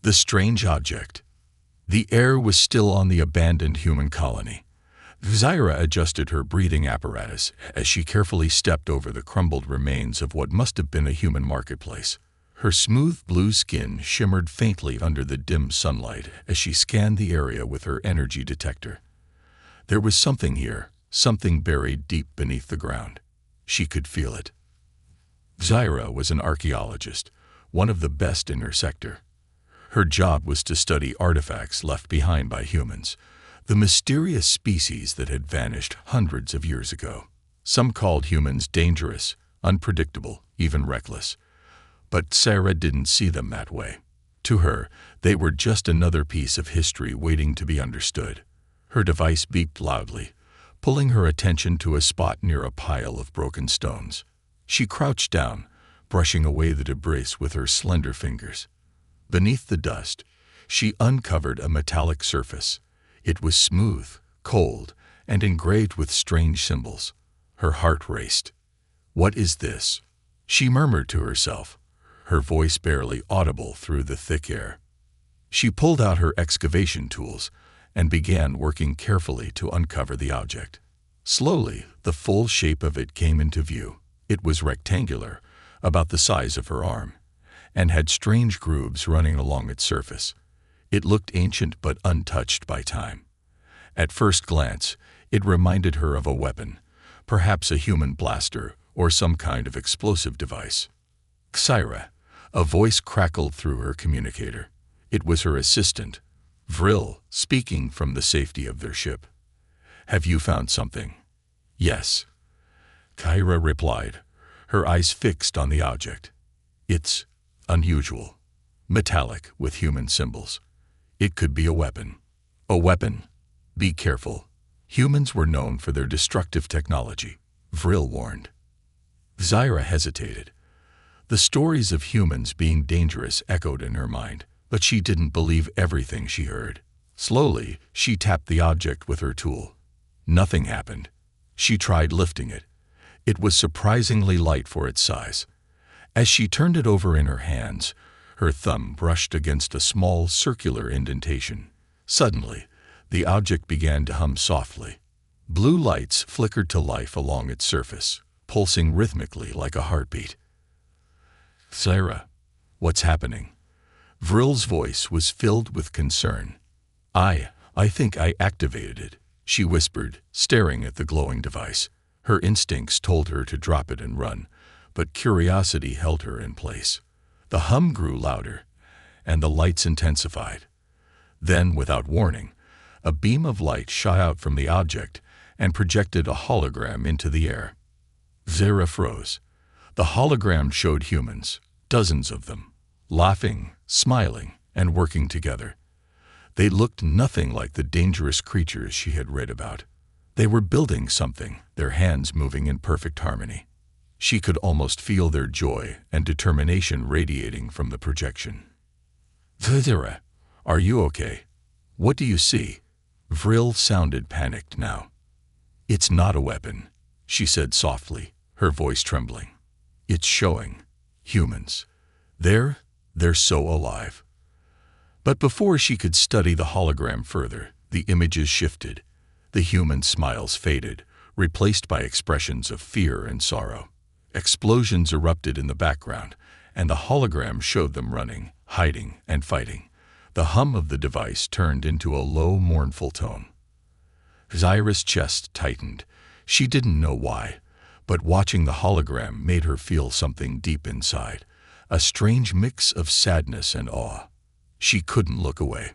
The strange object. The air was still on the abandoned human colony. Zaira adjusted her breathing apparatus as she carefully stepped over the crumbled remains of what must have been a human marketplace. Her smooth blue skin shimmered faintly under the dim sunlight as she scanned the area with her energy detector. There was something here, something buried deep beneath the ground. She could feel it. Zaira was an archaeologist, one of the best in her sector. Her job was to study artifacts left behind by humans, the mysterious species that had vanished hundreds of years ago. Some called humans dangerous, unpredictable, even reckless. But Sarah didn't see them that way. To her, they were just another piece of history waiting to be understood. Her device beeped loudly, pulling her attention to a spot near a pile of broken stones. She crouched down, brushing away the debris with her slender fingers. Beneath the dust, she uncovered a metallic surface. It was smooth, cold, and engraved with strange symbols. Her heart raced. "What is this?" she murmured to herself, her voice barely audible through the thick air. She pulled out her excavation tools and began working carefully to uncover the object. Slowly, the full shape of it came into view. It was rectangular, about the size of her arm, and had strange grooves running along its surface. It looked ancient but untouched by time. At first glance, it reminded her of a weapon, perhaps a human blaster or some kind of explosive device. "Zaira," a voice crackled through her communicator. It was her assistant, Vril, speaking from the safety of their ship. "Have you found something?" "Yes," Zaira replied, her eyes fixed on the object. "It's unusual, metallic with human symbols. It could be a weapon." "A weapon? Be careful. Humans were known for their destructive technology," Vril warned. Zaira hesitated. The stories of humans being dangerous echoed in her mind, but she didn't believe everything she heard. Slowly, she tapped the object with her tool. Nothing happened. She tried lifting it. It was surprisingly light for its size. As she turned it over in her hands, her thumb brushed against a small circular indentation. Suddenly, the object began to hum softly. Blue lights flickered to life along its surface, pulsing rhythmically like a heartbeat. "Zaira, what's happening?" Vril's voice was filled with concern. I think I activated it," she whispered, staring at the glowing device. Her instincts told her to drop it and run, but curiosity held her in place. The hum grew louder, and the lights intensified. Then, without warning, a beam of light shot out from the object and projected a hologram into the air. Zaira froze. The hologram showed humans, dozens of them, laughing, smiling, and working together. They looked nothing like the dangerous creatures she had read about. They were building something, their hands moving in perfect harmony. She could almost feel their joy and determination radiating from the projection. "Zaira, are you okay? What do you see?" Vril sounded panicked now. "It's not a weapon," she said softly, her voice trembling. "It's showing. Humans. They're so alive." But before she could study the hologram further, the images shifted. The human smiles faded, replaced by expressions of fear and sorrow. Explosions erupted in the background, and the hologram showed them running, hiding, and fighting. The hum of the device turned into a low, mournful tone. Zaira's chest tightened. She didn't know why, but watching the hologram made her feel something deep inside, a strange mix of sadness and awe. She couldn't look away.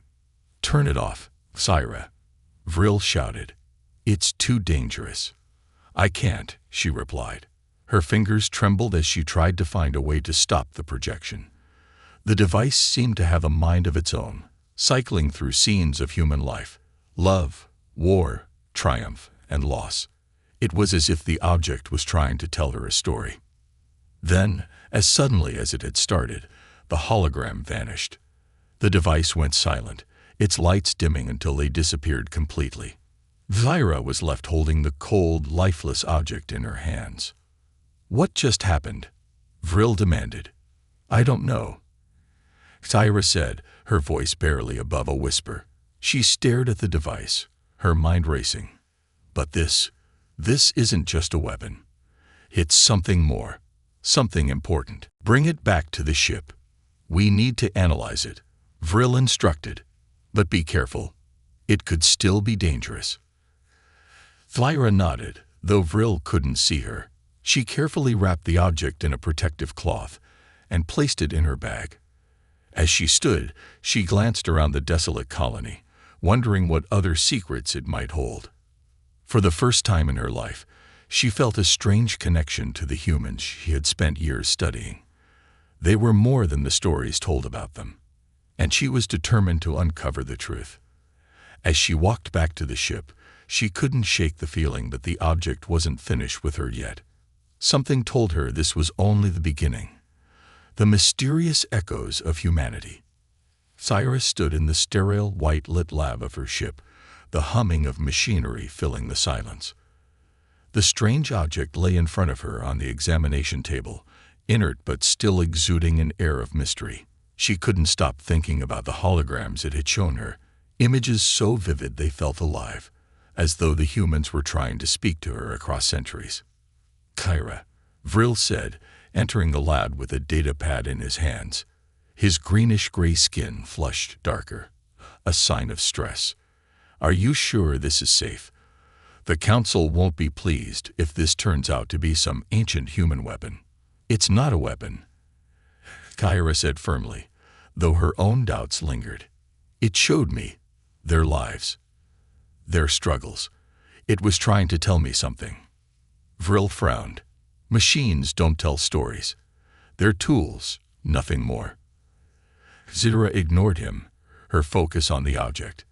"Turn it off, Zaira," Vril shouted. "It's too dangerous." "I can't," she replied. Her fingers trembled as she tried to find a way to stop the projection. The device seemed to have a mind of its own, cycling through scenes of human life, love, war, triumph, and loss. It was as if the object was trying to tell her a story. Then, as suddenly as it had started, the hologram vanished. The device went silent, its lights dimming until they disappeared completely. Zaira was left holding the cold, lifeless object in her hands. "What just happened?" Vril demanded. "I don't know," Zaira said, her voice barely above a whisper. She stared at the device, her mind racing. But this isn't just a weapon. It's something more, something important. Bring it back to the ship. We need to analyze it, Vril instructed. But be careful. It could still be dangerous. Thyra nodded, though Vril couldn't see her. She carefully wrapped the object in a protective cloth and placed it in her bag. As she stood, she glanced around the desolate colony, wondering what other secrets it might hold. For the first time in her life, she felt a strange connection to the humans she had spent years studying. They were more than the stories told about them, and she was determined to uncover the truth. As she walked back to the ship, she couldn't shake the feeling that the object wasn't finished with her yet. Something told her this was only the beginning. The mysterious echoes of humanity. Cyrus stood in the sterile, white-lit lab of her ship, the humming of machinery filling the silence. The strange object lay in front of her on the examination table, inert but still exuding an air of mystery. She couldn't stop thinking about the holograms it had shown her, images so vivid they felt alive, as though the humans were trying to speak to her across centuries. "Kyra," Vril said, entering the lab with a data pad in his hands. His greenish-gray skin flushed darker, a sign of stress. "Are you sure this is safe? The Council won't be pleased if this turns out to be some ancient human weapon." "It's not a weapon," Kyra said firmly, though her own doubts lingered. "It showed me their lives, their struggles. It was trying to tell me something." Vril frowned. "Machines don't tell stories. They're tools, nothing more." Zira ignored him, her focus on the object.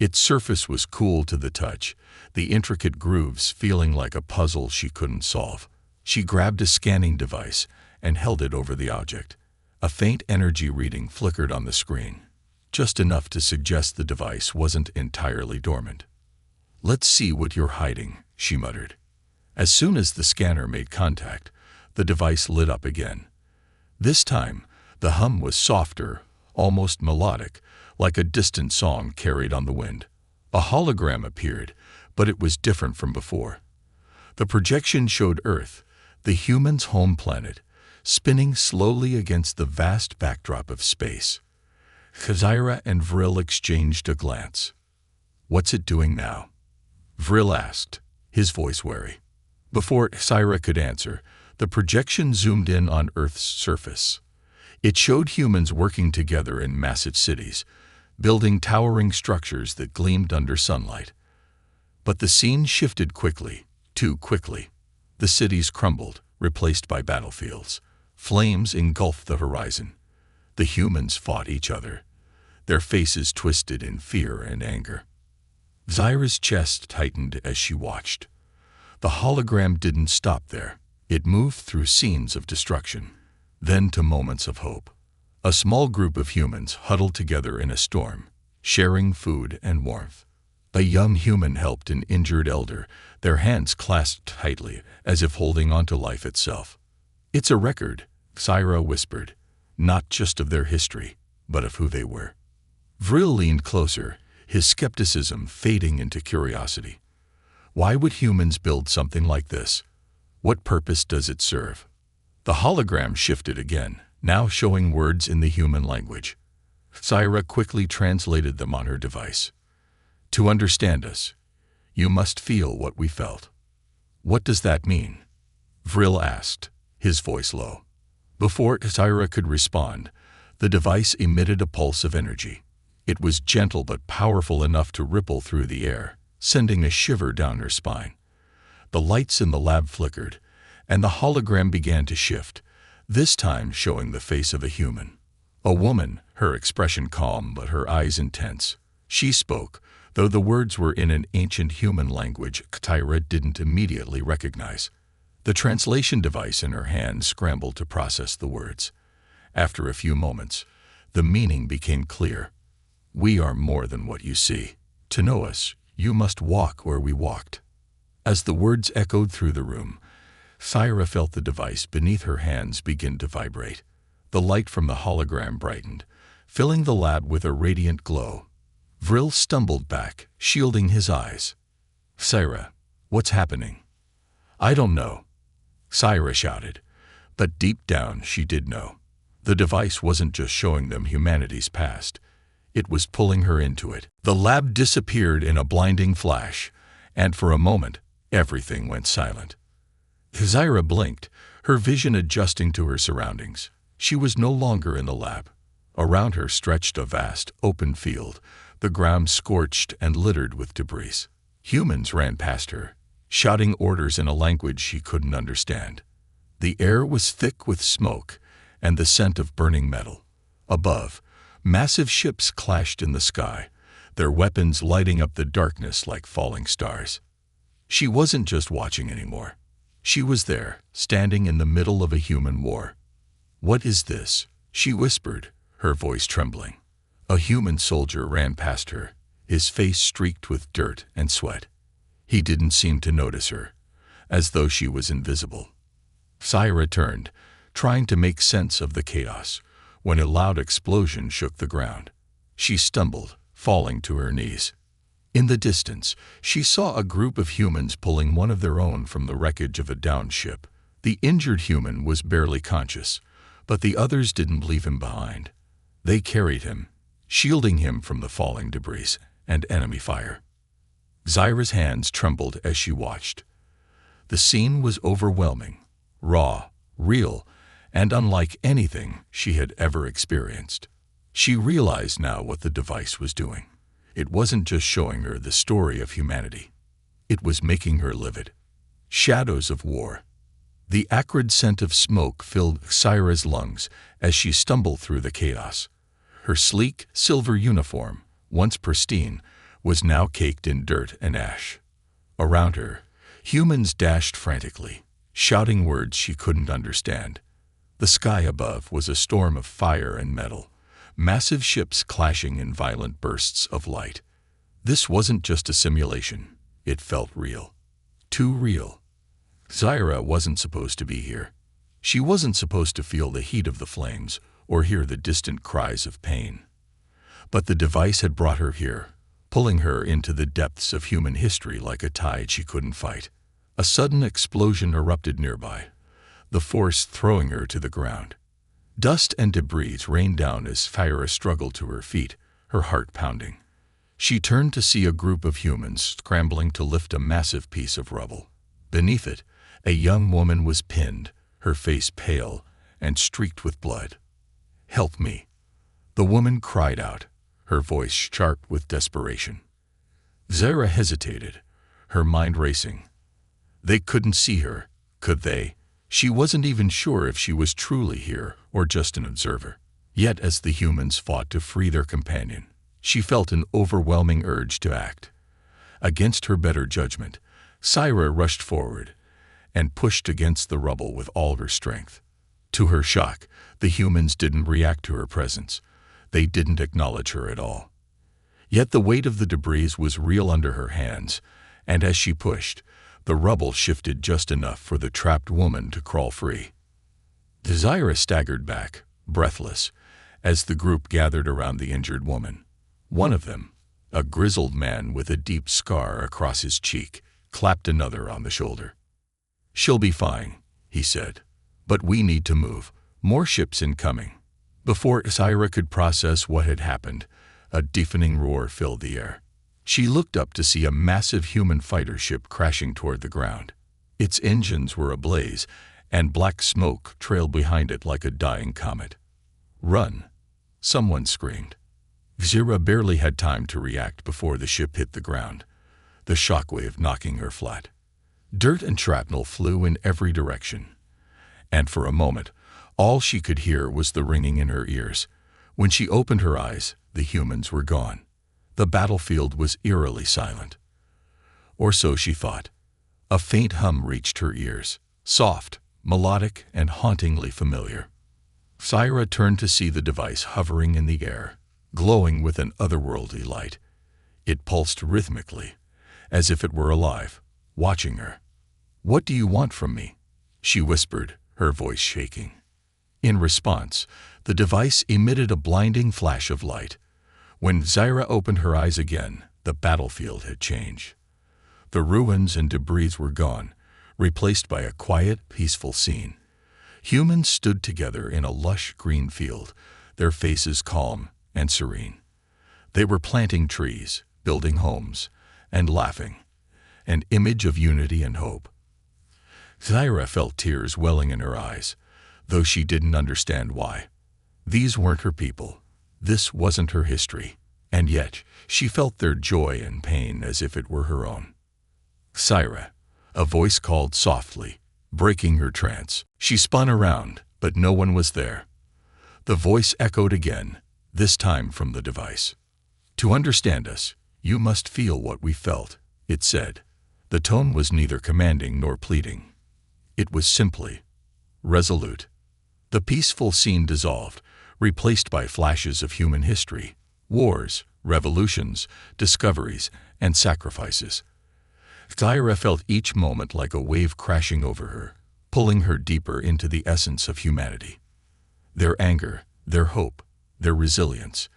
Its surface was cool to the touch, the intricate grooves feeling like a puzzle she couldn't solve. She grabbed a scanning device and held it over the object. A faint energy reading flickered on the screen, just enough to suggest the device wasn't entirely dormant. "Let's see what you're hiding," she muttered. As soon as the scanner made contact, the device lit up again. This time, the hum was softer, almost melodic, like a distant song carried on the wind. A hologram appeared, but it was different from before. The projection showed Earth, the humans' home planet, spinning slowly against the vast backdrop of space. Zyra and Vril exchanged a glance. "What's it doing now?" Vril asked, his voice wary. Before Zyra could answer, the projection zoomed in on Earth's surface. It showed humans working together in massive cities, building towering structures that gleamed under sunlight. But the scene shifted quickly, too quickly. The cities crumbled, replaced by battlefields. Flames engulfed the horizon. The humans fought each other, their faces twisted in fear and anger. Zyra's chest tightened as she watched. The hologram didn't stop there. It moved through scenes of destruction, then to moments of hope. A small group of humans huddled together in a storm, sharing food and warmth. A young human helped an injured elder, their hands clasped tightly, as if holding on to life itself. "It's a record," Zyra whispered, "not just of their history, but of who they were." Vril leaned closer, his skepticism fading into curiosity. Why would humans build something like this? What purpose does it serve? The hologram shifted again, now showing words in the human language. Zyra quickly translated them on her device. "To understand us, you must feel what we felt." "What does that mean?" Vril asked, his voice low. Before Zyra could respond, the device emitted a pulse of energy. It was gentle but powerful enough to ripple through the air, sending a shiver down her spine. The lights in the lab flickered, and the hologram began to shift, this time showing the face of a human. A woman, her expression calm but her eyes intense. She spoke, though the words were in an ancient human language Zyra didn't immediately recognize. The translation device in her hand scrambled to process the words. After a few moments, the meaning became clear. "We are more than what you see. To know us, you must walk where we walked." As the words echoed through the room, Zyra felt the device beneath her hands begin to vibrate. The light from the hologram brightened, filling the lab with a radiant glow. Vril stumbled back, shielding his eyes. "Syra, what's happening?" "I don't know," Syra shouted, but deep down she did know. The device wasn't just showing them humanity's past. It was pulling her into it. The lab disappeared in a blinding flash, and for a moment, everything went silent. Syra blinked, her vision adjusting to her surroundings. She was no longer in the lab. Around her stretched a vast, open field, the ground scorched and littered with debris. Humans ran past her, shouting orders in a language she couldn't understand. The air was thick with smoke and the scent of burning metal. Above, massive ships clashed in the sky, their weapons lighting up the darkness like falling stars. She wasn't just watching anymore. She was there, standing in the middle of a human war. "What is this?" she whispered, her voice trembling. A human soldier ran past her, his face streaked with dirt and sweat. He didn't seem to notice her, as though she was invisible. Syra turned, trying to make sense of the chaos, when a loud explosion shook the ground. She stumbled, falling to her knees. In the distance, she saw a group of humans pulling one of their own from the wreckage of a downed ship. The injured human was barely conscious, but the others didn't leave him behind. They carried him, shielding him from the falling debris and enemy fire. Syra's hands trembled as she watched. The scene was overwhelming, raw, real, and unlike anything she had ever experienced. She realized now what the device was doing. It wasn't just showing her the story of humanity. It was making her live it. Shadows of war. The acrid scent of smoke filled Syra's lungs as she stumbled through the chaos. Her sleek, silver uniform, once pristine, was now caked in dirt and ash. Around her, humans dashed frantically, shouting words she couldn't understand. The sky above was a storm of fire and metal, massive ships clashing in violent bursts of light. This wasn't just a simulation. It felt real. Too real. Syra wasn't supposed to be here. She wasn't supposed to feel the heat of the flames or hear the distant cries of pain. But the device had brought her here, pulling her into the depths of human history like a tide she couldn't fight. A sudden explosion erupted nearby, the force throwing her to the ground. Dust and debris rained down as Syra struggled to her feet, her heart pounding. She turned to see a group of humans scrambling to lift a massive piece of rubble. Beneath it, a young woman was pinned, her face pale and streaked with blood. "Help me," the woman cried out, her voice sharp with desperation. Syra hesitated, her mind racing. They couldn't see her, could they? She wasn't even sure if she was truly here or just an observer. Yet as the humans fought to free their companion, she felt an overwhelming urge to act. Against her better judgment, Syra rushed forward and pushed against the rubble with all her strength. To her shock, the humans didn't react to her presence. They didn't acknowledge her at all. Yet the weight of the debris was real under her hands, and as she pushed, the rubble shifted just enough for the trapped woman to crawl free. Syra staggered back, breathless, as the group gathered around the injured woman. One of them, a grizzled man with a deep scar across his cheek, clapped another on the shoulder. "She'll be fine," he said. "But we need to move. More ships incoming." Before Syra could process what had happened, a deafening roar filled the air. She looked up to see a massive human fighter ship crashing toward the ground. Its engines were ablaze, and black smoke trailed behind it like a dying comet. "Run!" someone screamed. Syra barely had time to react before the ship hit the ground, the shockwave knocking her flat. Dirt and shrapnel flew in every direction, and for a moment, all she could hear was the ringing in her ears. When she opened her eyes, the humans were gone. The battlefield was eerily silent. Or so she thought. A faint hum reached her ears, soft, melodic, and hauntingly familiar. Syra turned to see the device hovering in the air, glowing with an otherworldly light. It pulsed rhythmically, as if it were alive, watching her. "What do you want from me?" she whispered, her voice shaking. In response, The device emitted a blinding flash of light. When Zaira opened her eyes again, the battlefield had changed. The ruins and debris were gone, replaced by a quiet, peaceful scene. Humans stood together in a lush green field, their faces calm and serene. They were planting trees, building homes, and laughing, an image of unity and hope. Zaira felt tears welling in her eyes, though she didn't understand why. These weren't her people. This wasn't her history, and yet she felt their joy and pain as if it were her own. Zaira, a voice called softly, breaking her trance. She spun around, but no one was there. The voice echoed again, this time from the device. "To understand us, you must feel what we felt," it said. The tone was neither commanding nor pleading. It was simply resolute. The peaceful scene dissolved, replaced by flashes of human history, wars, revolutions, discoveries, and sacrifices. Zaira felt each moment like a wave crashing over her, pulling her deeper into the essence of humanity. Their anger, their hope, their resilience.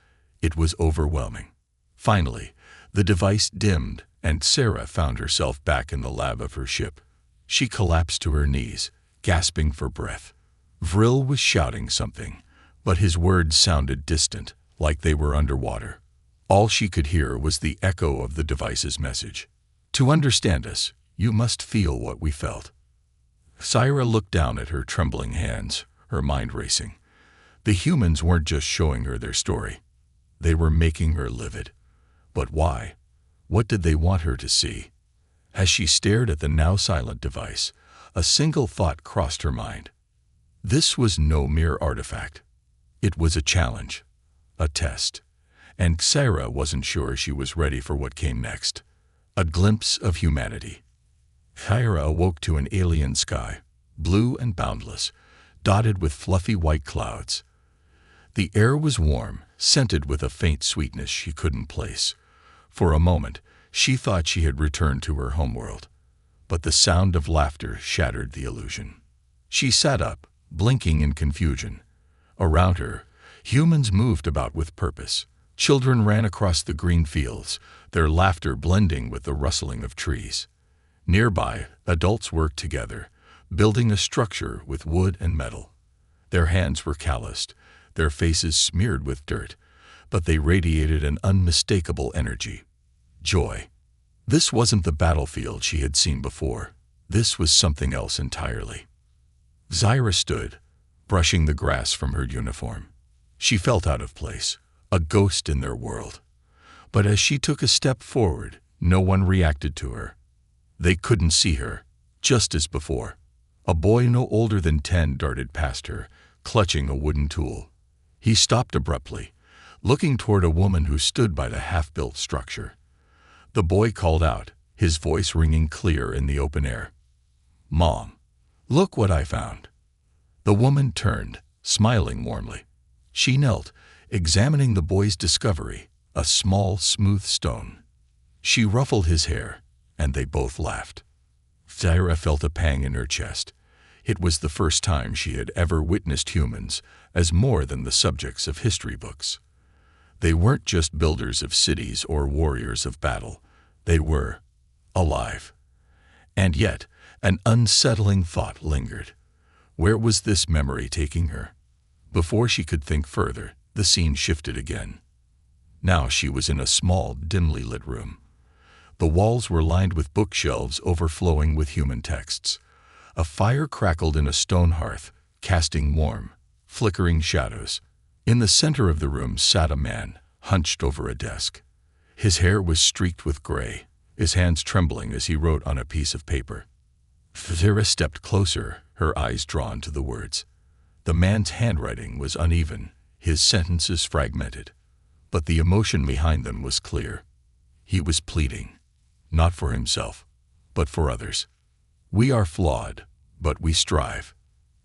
It was overwhelming. Finally, the device dimmed, and Sarah found herself back in the lab of her ship. She collapsed to her knees, gasping for breath. Vril was shouting something, but his words sounded distant, like they were underwater. All she could hear was the echo of the device's message. "To understand us, you must feel what we felt." Zaira looked down at her trembling hands, her mind racing. The humans weren't just showing her their story. They were making her live it. But why? What did they want her to see? As she stared at the now silent device, a single thought crossed her mind. This was no mere artifact. It was a challenge, a test, and Zaira wasn't sure she was ready for what came next. A glimpse of humanity. Zaira awoke to an alien sky, blue and boundless, dotted with fluffy white clouds. The air was warm, scented with a faint sweetness she couldn't place. For a moment, she thought she had returned to her homeworld, but the sound of laughter shattered the illusion. She sat up, blinking in confusion. Around her, humans moved about with purpose. Children ran across the green fields, their laughter blending with the rustling of trees. Nearby, adults worked together, building a structure with wood and metal. Their hands were calloused, their faces smeared with dirt, but they radiated an unmistakable energy. Joy. This wasn't the battlefield she had seen before. This was something else entirely. Zaira stood, brushing the grass from her uniform. She felt out of place, a ghost in their world. But as she took a step forward, no one reacted to her. They couldn't see her, just as before. A boy no older than 10 darted past her, clutching a wooden tool. He stopped abruptly, looking toward a woman who stood by the half-built structure. The boy called out, his voice ringing clear in the open air. "Mom, look what I found." The woman turned, smiling warmly. She knelt, examining the boy's discovery, a small, smooth stone. She ruffled his hair, and they both laughed. Zaira felt a pang in her chest. It was the first time she had ever witnessed humans as more than the subjects of history books. They weren't just builders of cities or warriors of battle. They were alive. And yet, an unsettling thought lingered. Where was this memory taking her? Before she could think further, the scene shifted again. Now she was in a small, dimly lit room. The walls were lined with bookshelves overflowing with human texts. A fire crackled in a stone hearth, casting warm, flickering shadows. In the center of the room sat a man, hunched over a desk. His hair was streaked with gray, his hands trembling as he wrote on a piece of paper. Zaira stepped closer, her eyes drawn to the words. The man's handwriting was uneven, his sentences fragmented, but the emotion behind them was clear. He was pleading, not for himself, but for others. We are flawed, but we strive.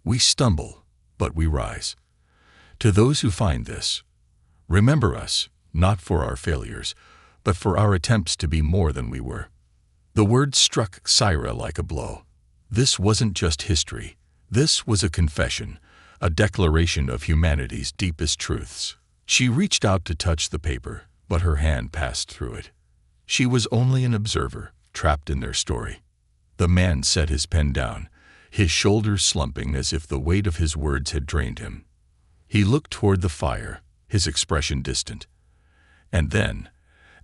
We stumble, but we rise. To those who find this, remember us, not for our failures, but for our attempts to be more than we were. The words struck Zaira like a blow. This wasn't just history. This was a confession, a declaration of humanity's deepest truths. She reached out to touch the paper, but her hand passed through it. She was only an observer, trapped in their story. The man set his pen down, his shoulders slumping as if the weight of his words had drained him. He looked toward the fire, his expression distant. And then,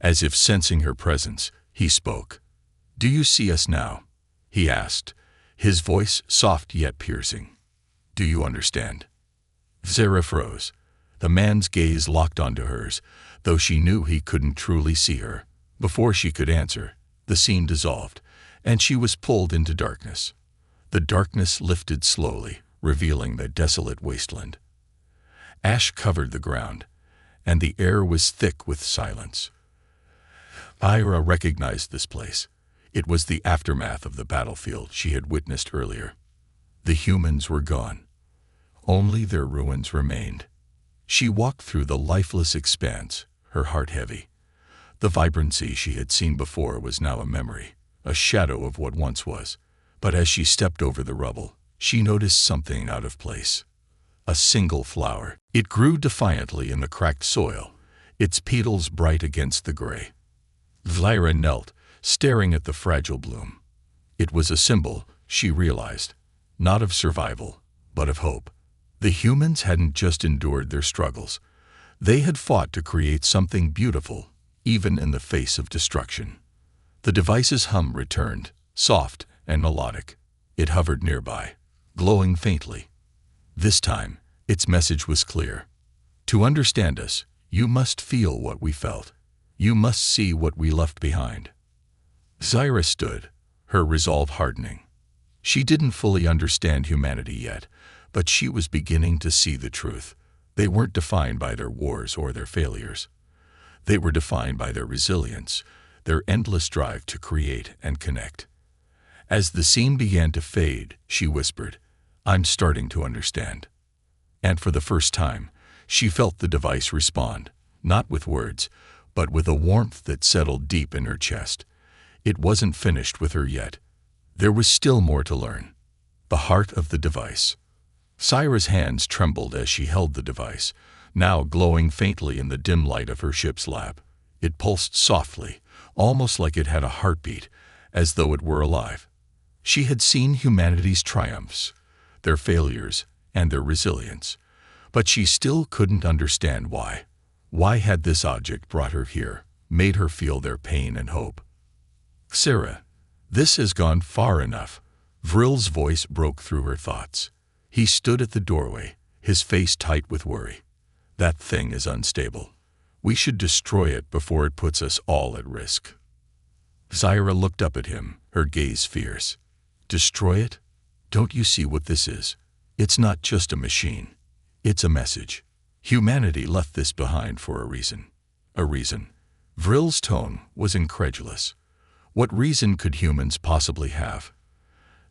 as if sensing her presence, he spoke. "Do you see us now?" he asked, his voice soft yet piercing. "Do you understand?" Zaira froze. The man's gaze locked onto hers, though she knew he couldn't truly see her. Before she could answer, the scene dissolved, and she was pulled into darkness. The darkness lifted slowly, revealing the desolate wasteland. Ash covered the ground, and the air was thick with silence. Ira recognized this place. It was the aftermath of the battlefield she had witnessed earlier. The humans were gone. Only their ruins remained. She walked through the lifeless expanse, her heart heavy. The vibrancy she had seen before was now a memory, a shadow of what once was. But as she stepped over the rubble, she noticed something out of place. A single flower. It grew defiantly in the cracked soil, its petals bright against the gray. Zaira knelt, staring at the fragile bloom. It was a symbol, she realized, not of survival, but of hope. The humans hadn't just endured their struggles. They had fought to create something beautiful, even in the face of destruction. The device's hum returned, soft and melodic. It hovered nearby, glowing faintly. This time, its message was clear. To understand us, you must feel what we felt. You must see what we left behind. Zaira stood, her resolve hardening. She didn't fully understand humanity yet, but she was beginning to see the truth. They weren't defined by their wars or their failures. They were defined by their resilience, their endless drive to create and connect. As the scene began to fade, she whispered, "I'm starting to understand." And for the first time, she felt the device respond, not with words, but with a warmth that settled deep in her chest. It wasn't finished with her yet. There was still more to learn. The heart of the device. Zaira's hands trembled as she held the device, now glowing faintly in the dim light of her ship's lab. It pulsed softly, almost like it had a heartbeat, as though it were alive. She had seen humanity's triumphs, their failures, and their resilience, but she still couldn't understand why. Why had this object brought her here, made her feel their pain and hope? "Sarah, this has gone far enough." Vril's voice broke through her thoughts. He stood at the doorway, his face tight with worry. "That thing is unstable. We should destroy it before it puts us all at risk." Zaira looked up at him, her gaze fierce. "Destroy it? Don't you see what this is? It's not just a machine. It's a message. Humanity left this behind for a reason." A reason. Vril's tone was incredulous. What reason could humans possibly have?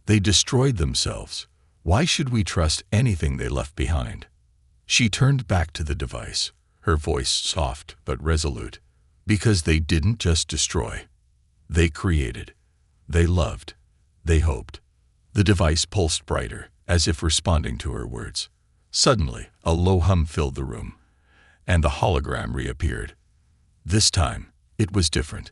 They destroyed themselves. Why should we trust anything they left behind? She turned back to the device, her voice soft but resolute. Because they didn't just destroy. They created. They loved. They hoped. The device pulsed brighter, as if responding to her words. Suddenly, a low hum filled the room, and the hologram reappeared. This time, it was different.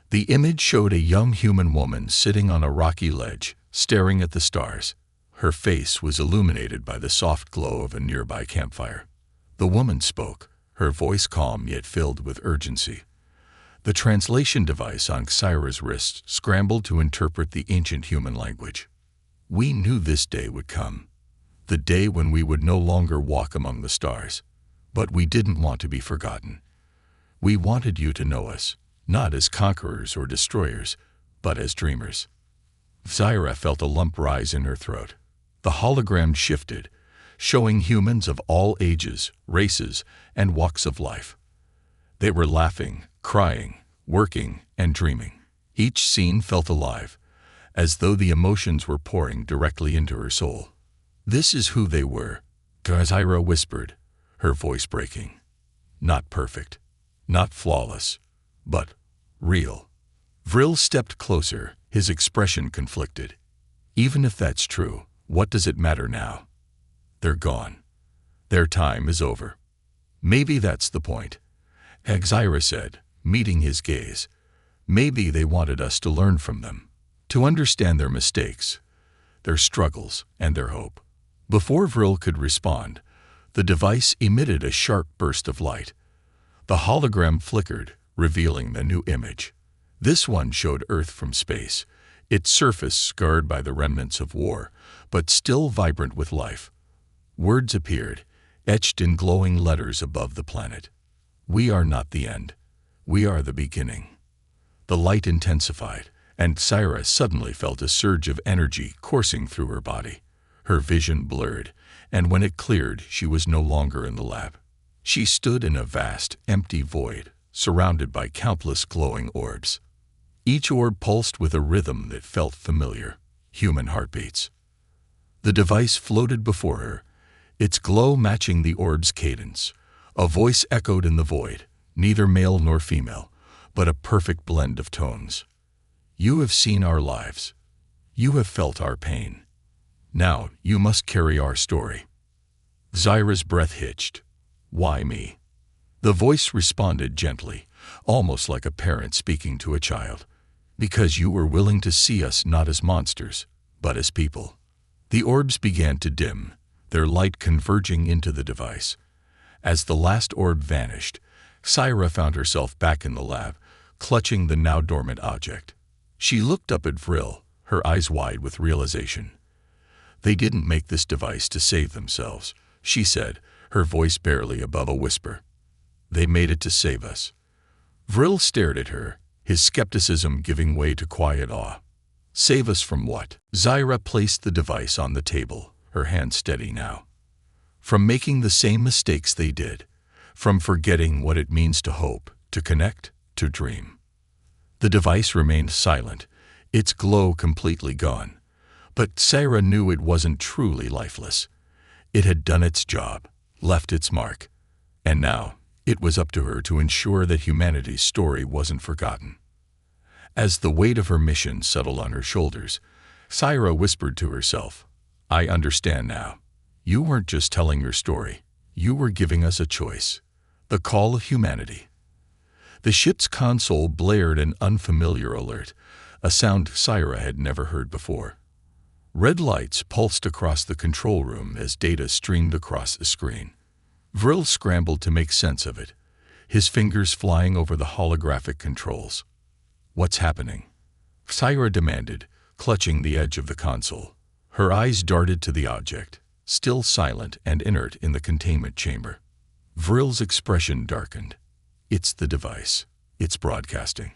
The image showed a young human woman sitting on a rocky ledge, staring at the stars. Her face was illuminated by the soft glow of a nearby campfire. The woman spoke, her voice calm yet filled with urgency. The translation device on Zaira's wrist scrambled to interpret the ancient human language. "We knew this day would come. The day when we would no longer walk among the stars. But we didn't want to be forgotten. We wanted you to know us, not as conquerors or destroyers, but as dreamers." Zaira felt a lump rise in her throat. The hologram shifted, showing humans of all ages, races, and walks of life. They were laughing, crying, working, and dreaming. Each scene felt alive, as though the emotions were pouring directly into her soul. "This is who they were," Zaira whispered, her voice breaking. "Not perfect, not flawless, but real." Vril stepped closer, his expression conflicted. "Even if that's true, what does it matter now?" They're gone. Their time is over. Maybe that's the point, Exira said, meeting his gaze. Maybe they wanted us to learn from them, to understand their mistakes, their struggles, and their hope. Before Vril could respond, the device emitted a sharp burst of light. The hologram flickered, revealing the new image. This one showed Earth from space, its surface scarred by the remnants of war, but still vibrant with life. Words appeared, etched in glowing letters above the planet. We are not the end. We are the beginning. The light intensified, and Syra suddenly felt a surge of energy coursing through her body. Her vision blurred, and when it cleared, she was no longer in the lab. She stood in a vast, empty void, surrounded by countless glowing orbs. Each orb pulsed with a rhythm that felt familiar, human heartbeats. The device floated before her, its glow matching the orb's cadence. A voice echoed in the void, neither male nor female, but a perfect blend of tones. You have seen our lives. You have felt our pain. Now you must carry our story. Zyra's breath hitched. Why me? The voice responded gently, almost like a parent speaking to a child. Because you were willing to see us not as monsters, but as people. The orbs began to dim, their light converging into the device. As the last orb vanished, Syra found herself back in the lab, clutching the now dormant object. She looked up at Vril, her eyes wide with realization. They didn't make this device to save themselves, she said, her voice barely above a whisper. They made it to save us. Vril stared at her, his skepticism giving way to quiet awe. Save us from what? Zyra placed the device on the table, her hand steady now. From making the same mistakes they did, from forgetting what it means to hope, to connect, to dream. The device remained silent, its glow completely gone. But Sarah knew it wasn't truly lifeless. It had done its job, left its mark. And now, it was up to her to ensure that humanity's story wasn't forgotten. As the weight of her mission settled on her shoulders, Syra whispered to herself, I understand now. You weren't just telling your story. You were giving us a choice. The call of humanity. The ship's console blared an unfamiliar alert, a sound Syra had never heard before. Red lights pulsed across the control room as data streamed across the screen. Vril scrambled to make sense of it, his fingers flying over the holographic controls. What's happening? Syra demanded, clutching the edge of the console. Her eyes darted to the object, still silent and inert in the containment chamber. Vril's expression darkened. It's the device. It's broadcasting.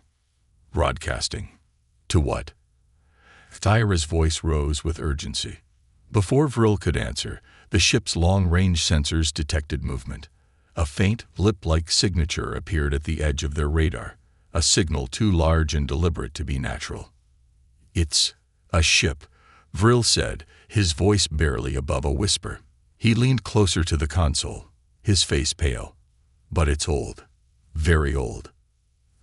Broadcasting. To what? Syra's voice rose with urgency. Before Vril could answer, the ship's long-range sensors detected movement. A faint, lip-like signature appeared at the edge of their radar, a signal too large and deliberate to be natural. It's a ship, Vril said, his voice barely above a whisper. He leaned closer to the console, his face pale. But it's old. Very old.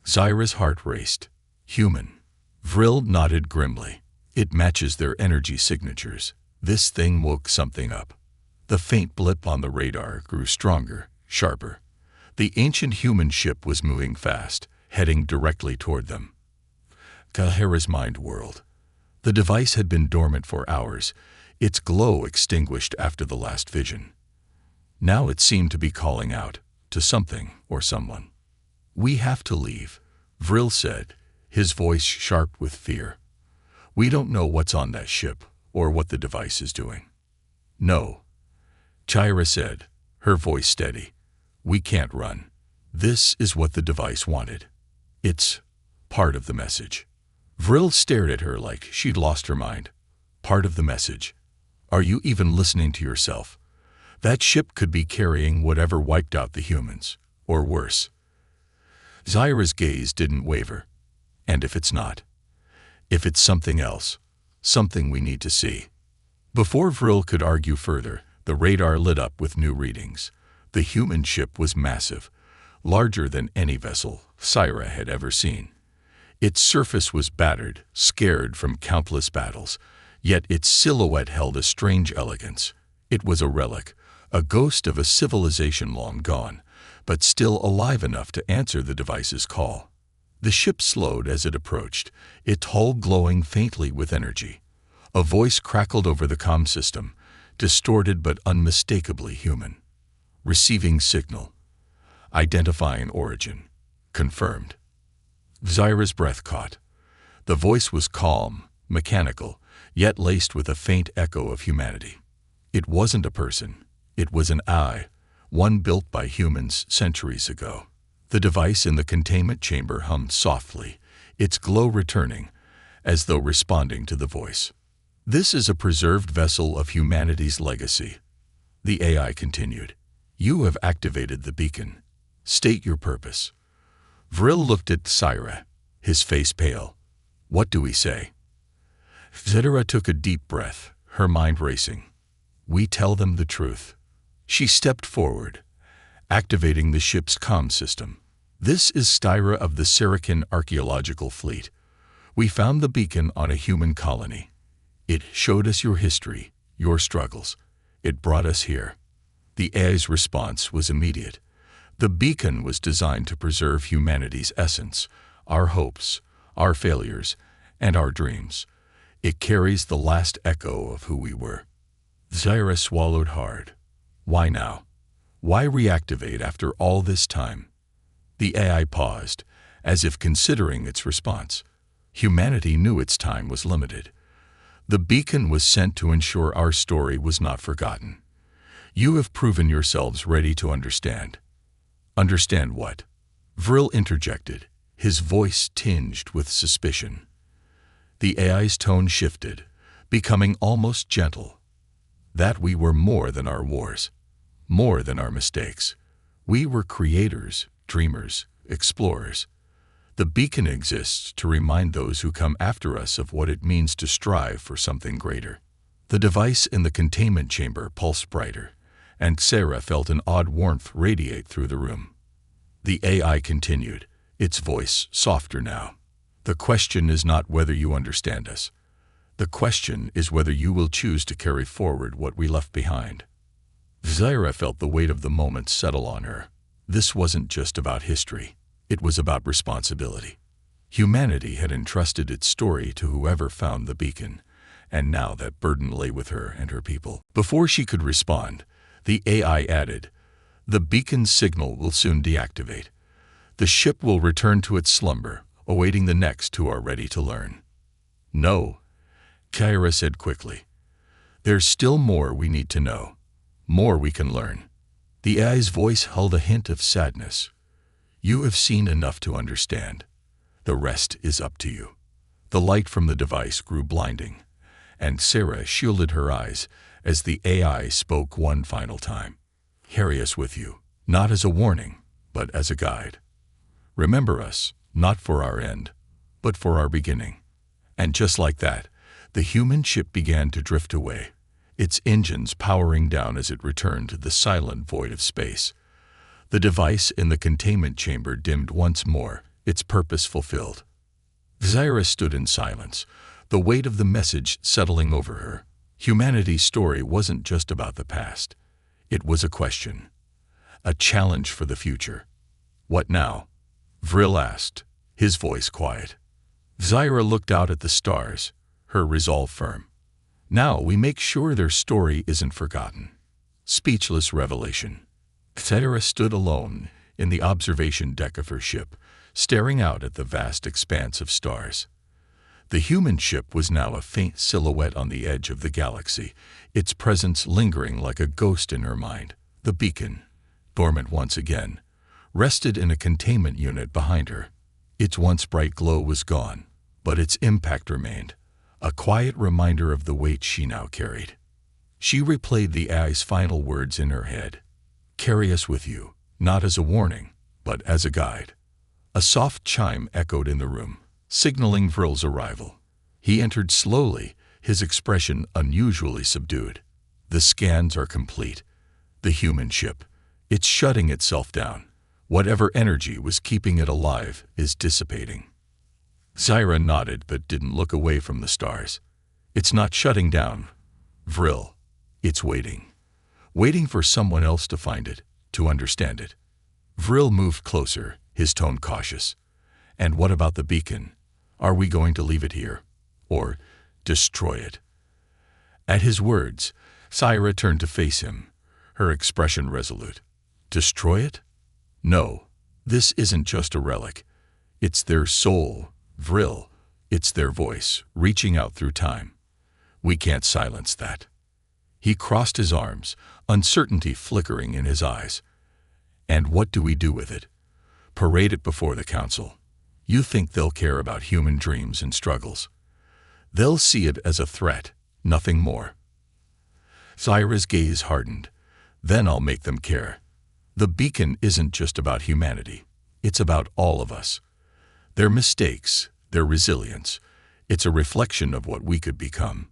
Zyra's heart raced. Human. Vril nodded grimly. It matches their energy signatures. This thing woke something up. The faint blip on the radar grew stronger, sharper. The ancient human ship was moving fast, heading directly toward them. Kahera's mind whirled. The device had been dormant for hours, its glow extinguished after the last vision. Now it seemed to be calling out, to something or someone. We have to leave, Vril said, his voice sharp with fear. We don't know what's on that ship, or what the device is doing. No, Chira said, her voice steady. We can't run. This is what the device wanted. It's part of the message. Vril stared at her like she'd lost her mind. Part of the message. Are you even listening to yourself? That ship could be carrying whatever wiped out the humans, or worse. Zyra's gaze didn't waver. And if it's not? If it's something else, something we need to see. Before Vril could argue further, the radar lit up with new readings. The human ship was massive, larger than any vessel Syra had ever seen. Its surface was battered, scarred from countless battles, yet its silhouette held a strange elegance. It was a relic, a ghost of a civilization long gone, but still alive enough to answer the device's call. The ship slowed as it approached, its hull glowing faintly with energy. A voice crackled over the comm system, distorted but unmistakably human. Receiving signal. Identifying origin. Confirmed. Zaira's breath caught. The voice was calm, mechanical, yet laced with a faint echo of humanity. It wasn't a person. It was an I, one built by humans centuries ago. The device in the containment chamber hummed softly, its glow returning, as though responding to the voice. This is a preserved vessel of humanity's legacy. The AI continued. You have activated the beacon. State your purpose. Vril looked at Zaira, his face pale. What do we say? Zaira took a deep breath, her mind racing. We tell them the truth. She stepped forward, activating the ship's comm system. This is Styra of the Sarakin Archaeological Fleet. We found the beacon on a human colony. It showed us your history, your struggles. It brought us here. The AI's response was immediate. The beacon was designed to preserve humanity's essence, our hopes, our failures, and our dreams. It carries the last echo of who we were. Zaira swallowed hard. Why now? Why reactivate after all this time? The AI paused, as if considering its response. Humanity knew its time was limited. The beacon was sent to ensure our story was not forgotten. You have proven yourselves ready to understand. Understand what? Vril interjected, his voice tinged with suspicion. The AI's tone shifted, becoming almost gentle. That we were more than our wars, more than our mistakes. We were creators, dreamers, explorers. The beacon exists to remind those who come after us of what it means to strive for something greater. The device in the containment chamber pulsed brighter, and Zaira felt an odd warmth radiate through the room. The AI continued, its voice softer now. The question is not whether you understand us. The question is whether you will choose to carry forward what we left behind. Zaira felt the weight of the moment settle on her. This wasn't just about history. It was about responsibility. Humanity had entrusted its story to whoever found the beacon, and now that burden lay with her and her people. Before she could respond, the AI added, the beacon's signal will soon deactivate. The ship will return to its slumber, awaiting the next who are ready to learn. No, Zaira said quickly. There's still more we need to know, more we can learn. The AI's voice held a hint of sadness. You have seen enough to understand. The rest is up to you. The light from the device grew blinding, and Zaira shielded her eyes as the AI spoke one final time. Carry us with you, not as a warning, but as a guide. Remember us, not for our end, but for our beginning. And just like that, the human ship began to drift away, its engines powering down as it returned to the silent void of space. The device in the containment chamber dimmed once more, its purpose fulfilled. Zaira stood in silence, the weight of the message settling over her. Humanity's story wasn't just about the past. It was a question, a challenge for the future. What now? Vril asked, his voice quiet. Zaira looked out at the stars, her resolve firm. Now we make sure their story isn't forgotten. Speechless revelation. Zaira stood alone in the observation deck of her ship, staring out at the vast expanse of stars. The human ship was now a faint silhouette on the edge of the galaxy, its presence lingering like a ghost in her mind. The beacon, dormant once again, rested in a containment unit behind her. Its once bright glow was gone, but its impact remained, a quiet reminder of the weight she now carried. She replayed the AI's final words in her head. Carry us with you, not as a warning, but as a guide. A soft chime echoed in the room, signaling Vril's arrival. He entered slowly, his expression unusually subdued. The scans are complete. The human ship, it's shutting itself down. Whatever energy was keeping it alive is dissipating. Zaira nodded but didn't look away from the stars. It's not shutting down, Vril. It's waiting. waiting for someone else to find it, to understand it. Vril moved closer, his tone cautious. And what about the beacon? Are we going to leave it here? Or destroy it? At his words, Saira turned to face him, her expression resolute. Destroy it? No, this isn't just a relic. It's their soul, Vril. It's their voice, reaching out through time. We can't silence that. He crossed his arms, uncertainty flickering in his eyes. And what do we do with it? Parade it before the council. You think they'll care about human dreams and struggles? They'll see it as a threat, nothing more. Saira's gaze hardened. Then I'll make them care. The beacon isn't just about humanity. It's about all of us. Their mistakes, their resilience. It's a reflection of what we could become.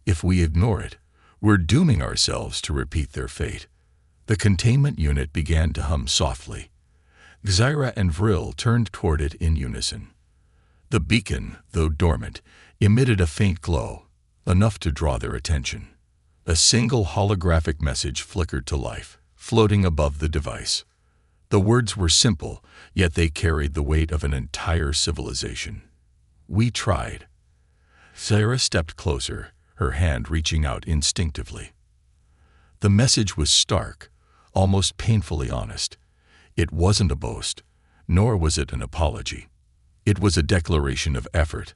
If we ignore it, we're dooming ourselves to repeat their fate. The containment unit began to hum softly. Saira and Vril turned toward it in unison. The beacon, though dormant, emitted a faint glow, enough to draw their attention. A single holographic message flickered to life, floating above the device. The words were simple, yet they carried the weight of an entire civilization. We tried. Saira stepped closer, her hand reaching out instinctively. The message was stark, almost painfully honest. It wasn't a boast, nor was it an apology. It was a declaration of effort,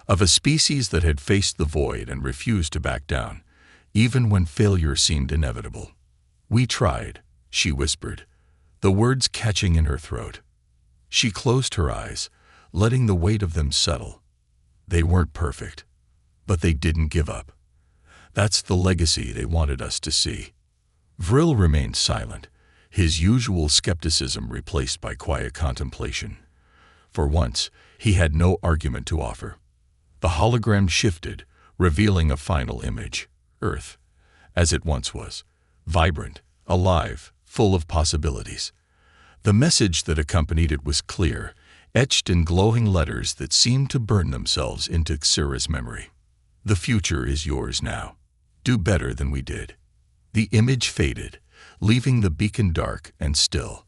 of a species that had faced the void and refused to back down, even when failure seemed inevitable. We tried, she whispered, the words catching in her throat. She closed her eyes, letting the weight of them settle. They weren't perfect, but they didn't give up. That's the legacy they wanted us to see. Vril remained silent, his usual skepticism replaced by quiet contemplation. For once, he had no argument to offer. The hologram shifted, revealing a final image, Earth, as it once was, vibrant, alive, full of possibilities. The message that accompanied it was clear, etched in glowing letters that seemed to burn themselves into Saira's memory. The future is yours now. Do better than we did. The image faded, leaving the beacon dark and still.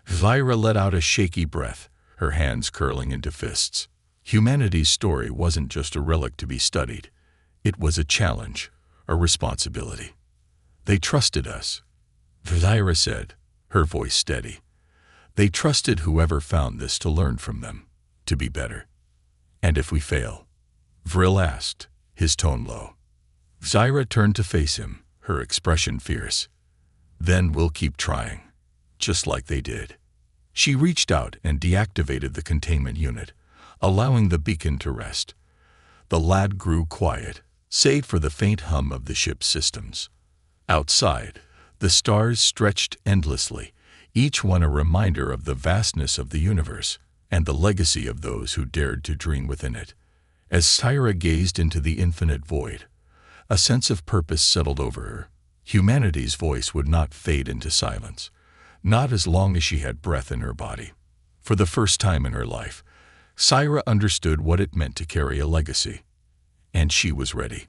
Saira let out a shaky breath, her hands curling into fists. Humanity's story wasn't just a relic to be studied. It was a challenge, a responsibility. They trusted us, Saira said, her voice steady. They trusted whoever found this to learn from them, to be better. And if we fail? Vril asked, his tone low. Saira turned to face him, her expression fierce. Then we'll keep trying, just like they did. She reached out and deactivated the containment unit, allowing the beacon to rest. The lad grew quiet, save for the faint hum of the ship's systems. Outside, the stars stretched endlessly, each one a reminder of the vastness of the universe and the legacy of those who dared to dream within it. As Saira gazed into the infinite void, a sense of purpose settled over her. Humanity's voice would not fade into silence, not as long as she had breath in her body. For the first time in her life, Saira understood what it meant to carry a legacy, and she was ready.